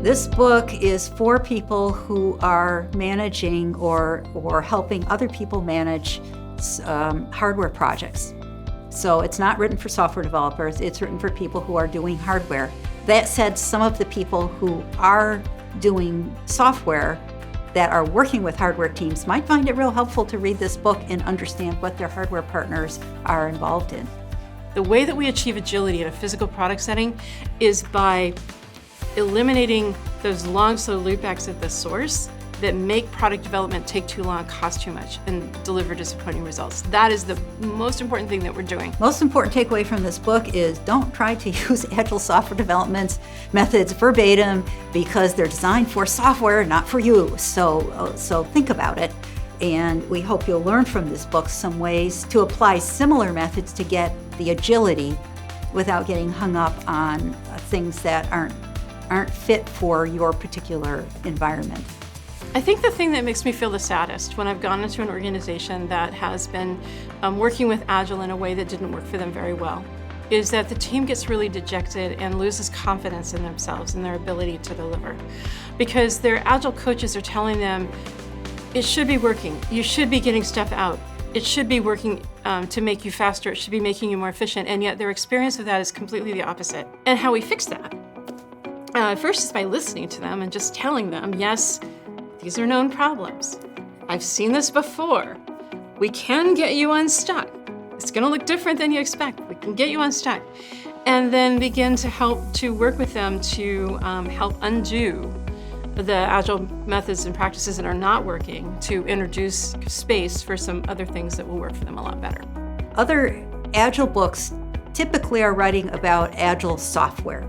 This book is for people who are managing or helping other people manage hardware projects. So it's not written for software developers, it's written for people who are doing hardware. That said, some of the people who are doing software that are working with hardware teams might find it real helpful to read this book and understand what their hardware partners are involved in. The way that we achieve agility in a physical product setting is by eliminating those long, slow loopbacks at the source that make product development take too long, cost too much, and deliver disappointing results. That is the most important thing that we're doing. Most important takeaway from this book is don't try to use Agile software development methods verbatim because they're designed for software, not for you. So think about it. And we hope you'll learn from this book some ways to apply similar methods to get the agility without getting hung up on things that aren't fit for your particular environment. I think the thing that makes me feel the saddest when I've gone into an organization that has been working with Agile in a way that didn't work for them very well is that the team gets really dejected and loses confidence in themselves and their ability to deliver. Because their Agile coaches are telling them, it should be working, you should be getting stuff out, it should be working to make you faster, it should be making you more efficient, and yet their experience of that is completely the opposite. And how we fix that? First is by listening to them and just telling them, yes, these are known problems. I've seen this before. We can get you unstuck. It's gonna look different than you expect. We can get you unstuck. And then begin to help to work with them to help undo the Agile methods and practices that are not working to introduce space for some other things that will work for them a lot better. Other Agile books typically are writing about Agile software.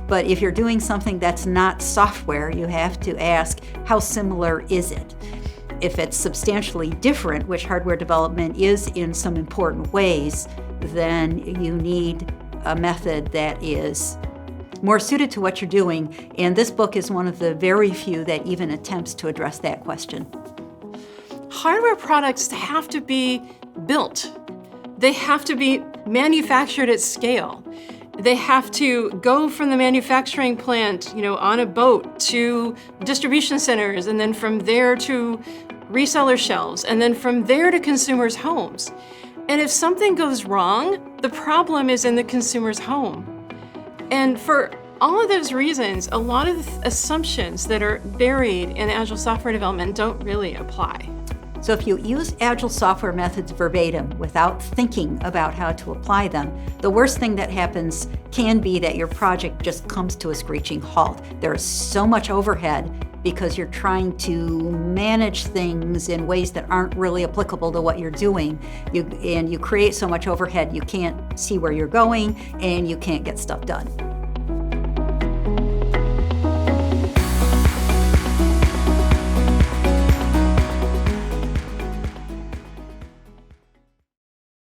But if you're doing something that's not software, you have to ask, how similar is it? If it's substantially different, which hardware development is in some important ways, then you need a method that is more suited to what you're doing. And this book is one of the very few that even attempts to address that question. Hardware products have to be built. They have to be manufactured at scale. They have to go from the manufacturing plant, on a boat to distribution centers, and then from there to reseller shelves, and then from there to consumers' homes. And if something goes wrong, the problem is in the consumer's home. And for all of those reasons, a lot of the assumptions that are buried in Agile software development don't really apply. So if you use Agile software methods verbatim without thinking about how to apply them, the worst thing that happens can be that your project just comes to a screeching halt. There's so much overhead because you're trying to manage things in ways that aren't really applicable to what you're doing. You create so much overhead, you can't see where you're going and you can't get stuff done.